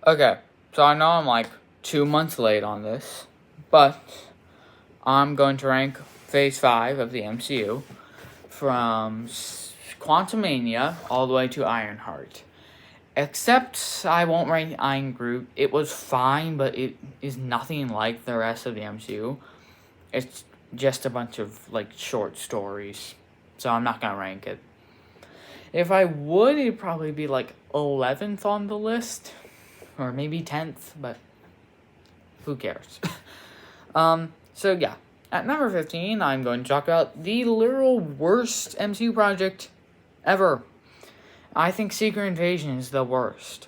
Okay, so I know I'm like 2 months late on this, but I'm going to rank Phase 5 of the MCU from Quantumania all the way to Ironheart. Except I won't rank Iron Groot. It was fine, but it is nothing like the rest of the MCU. It's just a bunch of like short stories, so I'm not gonna rank it. If I would, it'd probably be like 11th on the list, or maybe 10th, but who cares? So yeah, at number 15, I'm going to talk about the literal worst MCU project ever. I think Secret Invasion is the worst.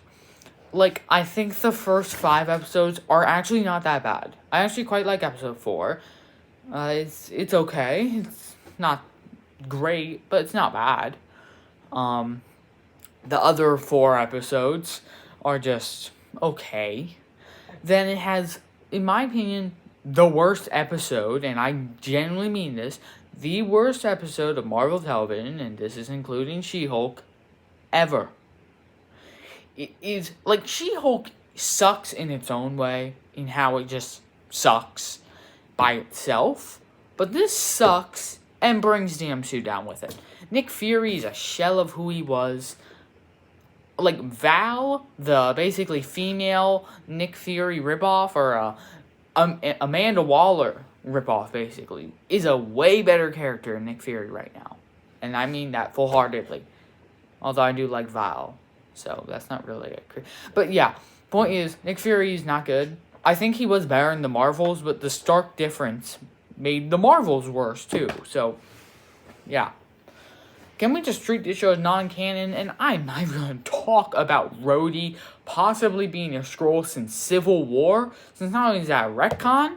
Like, I think the first 5 episodes are actually not that bad. I actually quite like episode 4. It's okay. It's not great, but it's not bad. The other 4 episodes are just okay. Then it has, in my opinion, the worst episode, and I genuinely mean this, the worst episode of Marvel television, and this is including She-Hulk, ever. It is, like, She-Hulk sucks in its own way, in how it just sucks by itself, but this sucks and brings the MCU down with it. Nick Fury is a shell of who he was. Like, Val, the basically female Nick Fury ripoff, or Amanda Waller ripoff, basically, is a way better character than Nick Fury right now. And I mean that full-heartedly. Although I do like Val, so that's not really a... But yeah, point is, Nick Fury is not good. I think he was better in the Marvels, but the stark difference made the Marvels worse, too. So, yeah. Can we just treat this show as non-canon? And I'm not even going to talk about Rhodey possibly being a Skrull since Civil War. Since not only is that a retcon,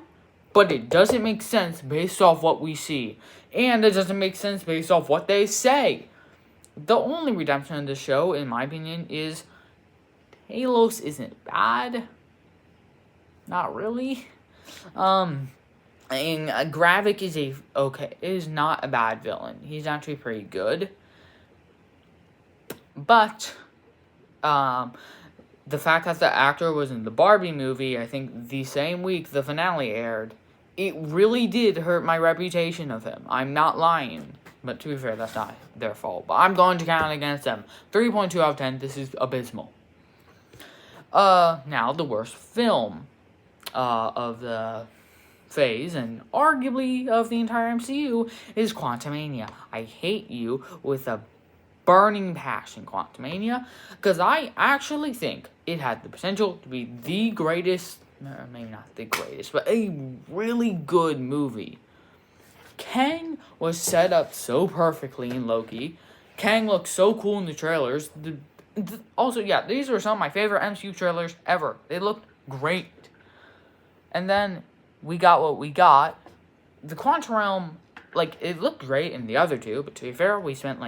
but it doesn't make sense based off what we see. And it doesn't make sense based off what they say. The only redemption in this show, in my opinion, is Talos isn't bad. Not really. And Gravik is not a bad villain. He's actually pretty good. But the fact that the actor was in the Barbie movie, I think the same week the finale aired, it really did hurt my reputation of him. I'm not lying. But to be fair, that's not their fault. But I'm going to count against them. 3.2 out of 10. This is abysmal. Now, the worst film of the phase, and arguably of the entire MCU, is Quantumania. I hate you with a burning passion, Quantumania, because I actually think it had the potential to be the greatest, maybe not the greatest, but a really good movie. Kang was set up so perfectly in Loki. Kang looked so cool in the trailers. Also, yeah, these were some of my favorite MCU trailers ever. They looked great. And then we got what we got. The Quantum Realm, like, it looked great in the other two, but to be fair, we spent,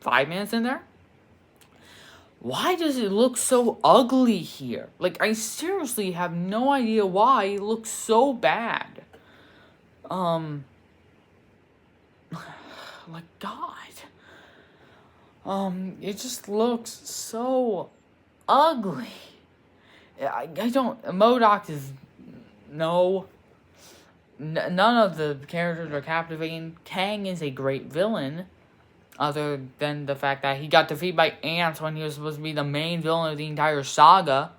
5 minutes in there? Why does it look so ugly here? Like, I seriously have no idea why it looks so bad. Like, God. It just looks so ugly. I don't... MODOK is... No. None of the characters are captivating. Kang is a great villain, other than the fact that he got defeated by ants when he was supposed to be the main villain of the entire saga.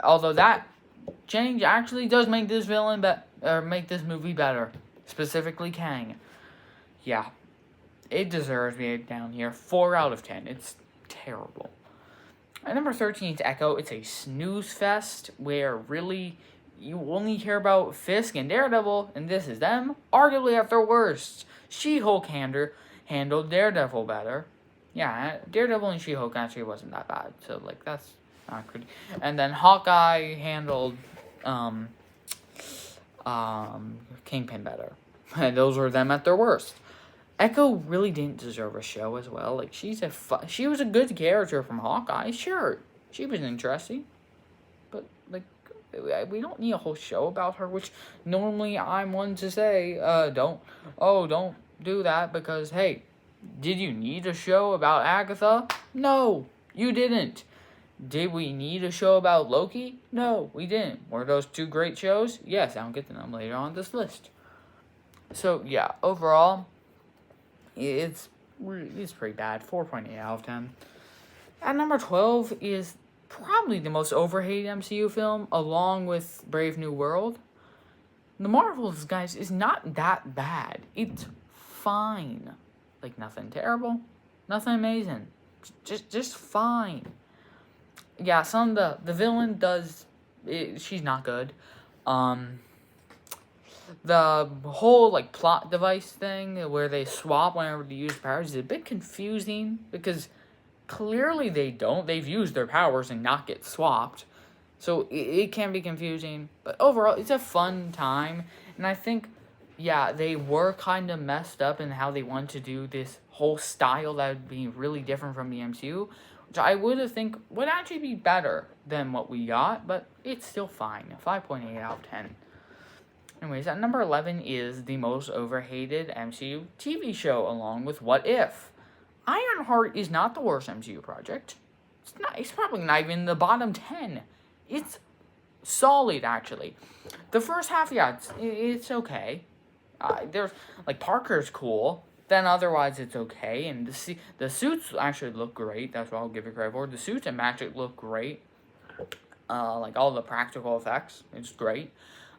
Although that change actually does make this make this movie better. Specifically Kang. Yeah. It deserves to be down here. 4 out of 10. It's terrible. At number 13 is Echo. It's a snooze fest where really you only hear about Fisk and Daredevil, and this is them, arguably at their worst. She-Hulk handled Daredevil better. Yeah, Daredevil and She-Hulk actually wasn't that bad, so that's not good. And then Hawkeye handled Kingpin better. And those were them at their worst. Echo really didn't deserve a show as well. She was a good character from Hawkeye, sure. She was interesting. But, we don't need a whole show about her, which normally I'm one to say, don't do that, because, hey, did you need a show about Agatha? No, you didn't. Did we need a show about Loki? No, we didn't. Were those two great shows? Yes, I'll get to them later on this list. So, yeah, overall, it's pretty bad. 4.8 out of 10. At number 12 is probably the most overhated MCU film, along with Brave New World. The Marvels, guys, is not that bad. It's fine. Like, nothing terrible, nothing amazing. Just fine. Yeah, the villain does, she's not good. The whole, like, plot device thing where they swap whenever they use powers is a bit confusing because clearly they don't. They've used their powers and not get swapped. So it can be confusing. But overall, it's a fun time. And I think, yeah, they were kind of messed up in how they wanted to do this whole style that would be really different from the MCU. Which I would think would actually be better than what we got. But it's still fine. 5.8 out of 10. Anyways, at number 11 is the most overhated MCU TV show, along with What If. Ironheart is not the worst MCU project. It's probably not even in the bottom 10. It's solid, actually. The first half, yeah, it's okay. There's, like, Parker's cool. Then otherwise, it's okay. And the suits actually look great. That's what I'll give it credit for. The suits and magic look great. Like, all the practical effects. It's great.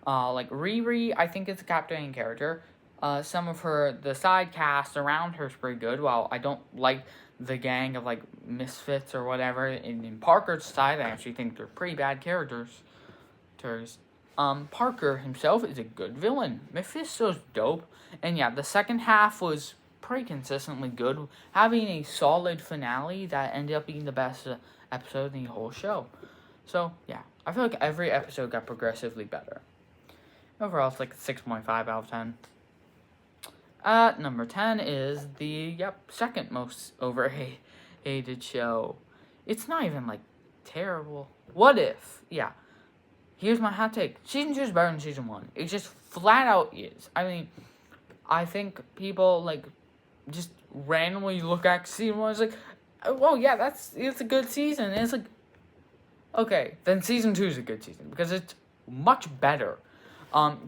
Like, Riri, I think is a captivating character. Some of the side cast around her is pretty good. While I don't like the gang of, like, misfits or whatever in Parker's side, I actually think they're pretty bad characters. Parker himself is a good villain. Mephisto's dope. And yeah, the second half was pretty consistently good, having a solid finale that ended up being the best episode in the whole show. So, yeah, I feel like every episode got progressively better. Overall, it's like 6.5 out of 10. At number 10 is the, second most overhated show. It's not even, like, terrible. What If? Yeah. Here's my hot take. Season 2 is better than Season 1. It just flat out is. I mean, I think people, like, just randomly look at Season 1 and is like, well, yeah, it's a good season. And it's like, okay, then Season 2 is a good season because it's much better.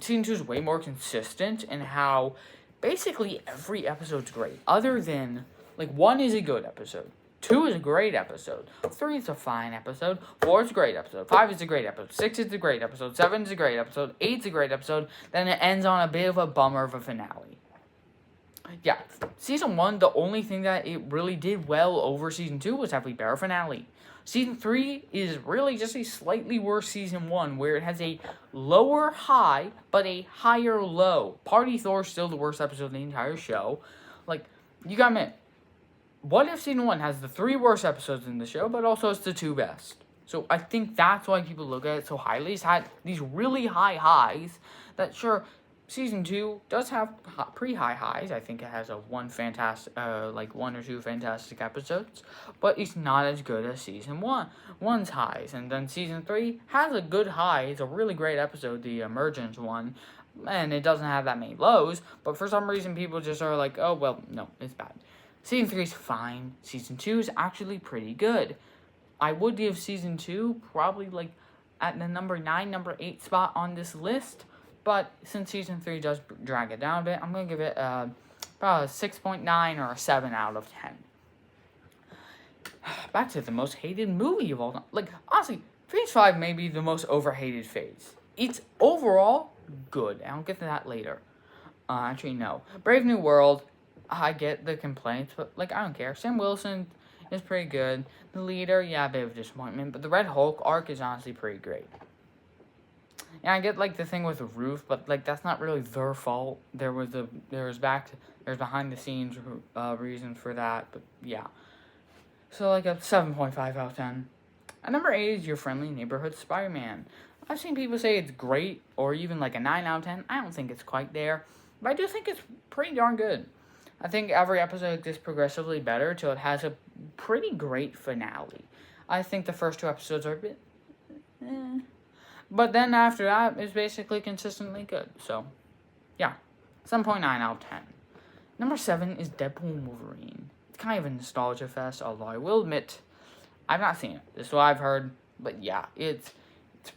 Season 2 is way more consistent in how basically every episode's great. Other than, like, 1 is a good episode. 2 is a great episode. 3 is a fine episode. 4 is a great episode. 5 is a great episode. 6 is a great episode. 7 is a great episode. 8 is a great episode. Then it ends on a bit of a bummer of a finale. Yeah, Season 1, the only thing that it really did well over Season 2 was have a better finale. Season 3 is really just a slightly worse Season 1, where it has a lower high, but a higher low. Party Thor is still the worst episode of the entire show. Like, you gotta admit, What If Season 1 has the 3 worst episodes in the show, but also it's the 2 best. So I think that's why people look at it so highly. It's had these really high highs that, sure, Season 2 does have pretty high highs. I think it has one or two fantastic episodes, but it's not as good as Season 1's highs. And then Season 3 has a good high. It's a really great episode, the Emergence one, and it doesn't have that many lows, but for some reason people just are like, oh, well, no, it's bad. Season 3 is fine. Season 2 is actually pretty good. I would give Season 2 probably, like, at the number 9, number 8 spot on this list. But since Season 3 does drag it down a bit, I'm going to give it about a 6.9 or a 7 out of 10. Back to the most hated movie of all time. Like, honestly, Phase 5 may be the most overhated phase. It's overall good. I'll get to that later. Actually, no. Brave New World, I get the complaints, but, like, I don't care. Sam Wilson is pretty good. The leader, yeah, a bit of a disappointment. But the Red Hulk arc is honestly pretty great. And I get, like, the thing with the roof, but, like, that's not really their fault. There's behind the scenes reasons for that, but yeah. So, like, a 7.5 out of 10. At number 8 is Your Friendly Neighborhood Spider-Man. I've seen people say it's great, or even, like, a 9 out of 10. I don't think it's quite there, but I do think it's pretty darn good. I think every episode gets progressively better till it has a pretty great finale. I think the first 2 episodes are a bit but then after that, it's basically consistently good. So, yeah, 7.9 out of 10. Number 7 is Deadpool & Wolverine. It's kind of a nostalgia fest, although I will admit, I've not seen it. This is what I've heard. But yeah, it's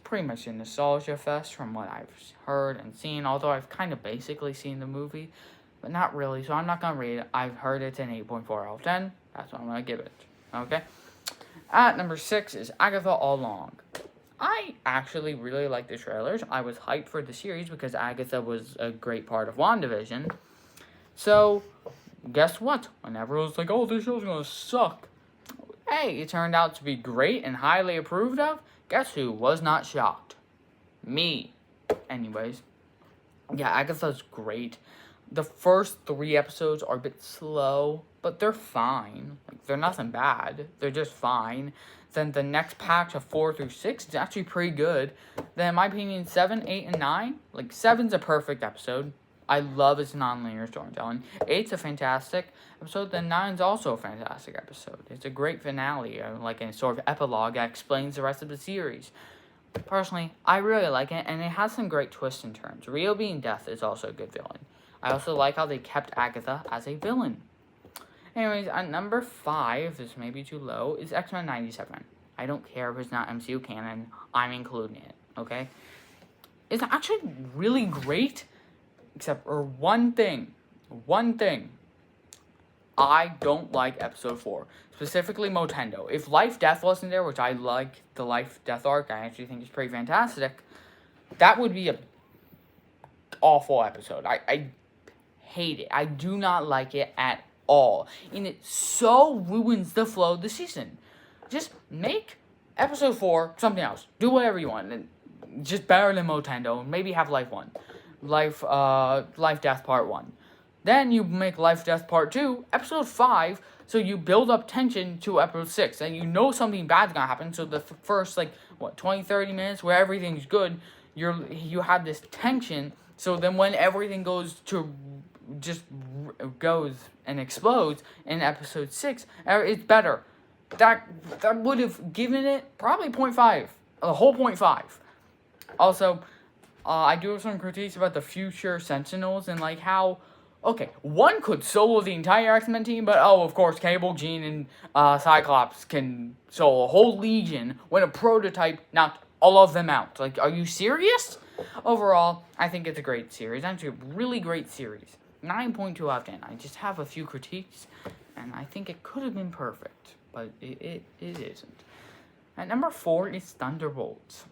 pretty much a nostalgia fest from what I've heard and seen. Although I've kind of basically seen the movie, but not really. So I'm not going to rate it. I've heard it's an 8.4 out of 10. That's what I'm going to give it. Okay? At number 6 is Agatha All Along. I actually really like the trailers. I was hyped for the series because Agatha was a great part of WandaVision. So, guess what? When everyone's like, oh, this show's gonna suck. Hey, it turned out to be great and highly approved of. Guess who was not shocked? Me. Anyways. Yeah, Agatha's great. The first 3 episodes are a bit slow, but they're fine. Like, they're nothing bad. They're just fine. Then the next patch of 4 through 6 is actually pretty good. Then, in my opinion, 7, 8, and 9. Like, 7's a perfect episode. I love its non-linear storytelling. 8's a fantastic episode. Then 9's also a fantastic episode. It's a great finale, like a sort of epilogue that explains the rest of the series. Personally, I really like it, and it has some great twists and turns. Rio being death is also a good villain. I also like how they kept Agatha as a villain. Anyways, at number 5, this may be too low, is X-Men 97. I don't care if it's not MCU canon, I'm including it, okay? It's actually really great, except for one thing. I don't like episode 4, specifically Motendo. If Life Death wasn't there, which I like the Life Death arc, I actually think it's pretty fantastic, that would be a awful episode. I hate it. I do not like it at all. And it so ruins the flow of the season. Just make episode 4 something else. Do whatever you want. And just better than Motendo. Maybe have Life Death Part 1. Then you make Life Death Part 2, episode 5, so you build up tension to episode 6. And you know something bad's gonna happen, so the first, 20, 30 minutes where everything's good, you have this tension, so then when everything goes and explodes in episode 6, it's better. That would have given it probably 0.5, a whole 0.5. Also, I do have some critiques about the future Sentinels and how, okay, one could solo the entire X-Men team, but of course, Cable, Jean, and Cyclops can solo a whole Legion when a prototype knocked all of them out. Are you serious? Overall, I think it's a great series. Actually, a really great series. 9.2 out of 10. I just have a few critiques, and I think it could have been perfect, but it isn't. At number 4 is Thunderbolts.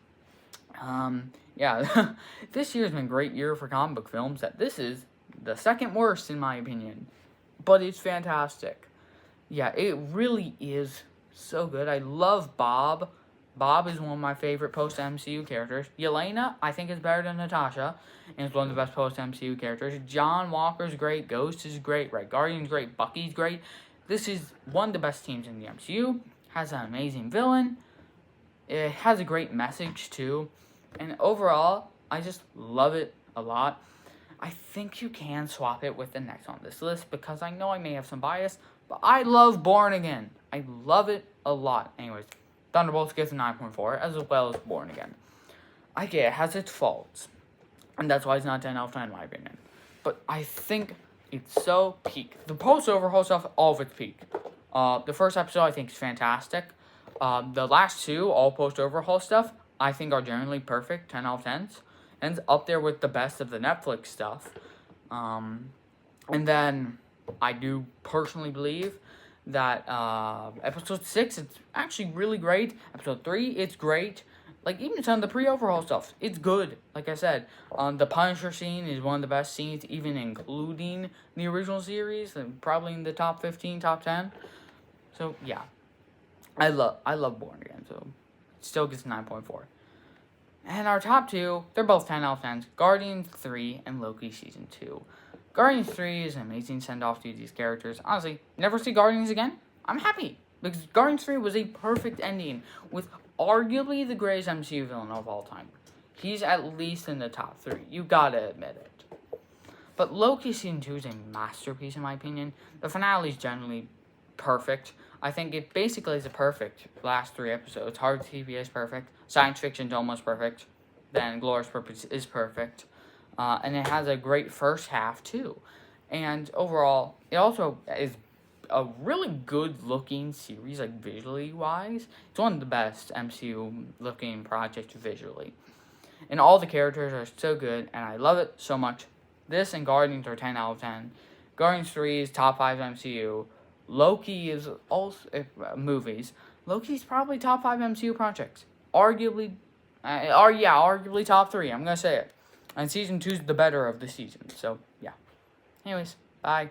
Yeah, this year has been a great year for comic book films. This is the second worst, in my opinion, but it's fantastic. Yeah, it really is so good. I love Bob. Bob is one of my favorite post-MCU characters. Yelena, I think, is better than Natasha, and is one of the best post-MCU characters. John Walker's great. Ghost is great. Red Guardian's great. Bucky's great. This is one of the best teams in the MCU. Has an amazing villain. It has a great message, too. And overall, I just love it a lot. I think you can swap it with the next on this list, because I know I may have some bias, but I love Born Again. I love it a lot. Anyways, Thunderbolts gets a 9.4, as well as Born Again. I get it has its faults, and that's why it's not 10 out of 10 in my opinion. But I think it's so peak. The post-overhaul stuff, all of its peak. The first episode, I think, is fantastic. The last 2, all post-overhaul stuff, I think are generally perfect, 10 out of 10s. And it's up there with the best of the Netflix stuff. And then I do personally believe that episode 6, it's actually really great. Episode 3, it's great. Even some of the pre-overhaul stuff, it's good. Like I said, the Punisher scene is one of the best scenes, even including the original series, and probably in the top 15, top 10. So, yeah. I love Born Again, so it still gets 9.4. And our top 2, they're both 10 out of 10s. Guardians 3 and Loki Season 2. Guardians 3 is an amazing send-off to these characters. Honestly, never see Guardians again? I'm happy. Because Guardians 3 was a perfect ending with arguably the greatest MCU villain of all time. He's at least in the top 3. You gotta admit it. But Loki Season 2 is a masterpiece in my opinion. The finale is generally perfect. I think it basically is a perfect last 3 episodes. Hard TV is perfect. Science Fiction's almost perfect. Then Glorious Purpose is perfect. And it has a great first half, too. And overall, it also is a really good looking series, like visually wise. It's one of the best MCU looking projects visually. And all the characters are so good, and I love it so much. This and Guardians are 10 out of 10. Guardians 3 is top 5 MCU. Loki is also movies. Loki's probably top 5 MCU projects. Arguably top 3. I'm gonna say it. And season 2's the better of the season. So yeah. Anyways, bye.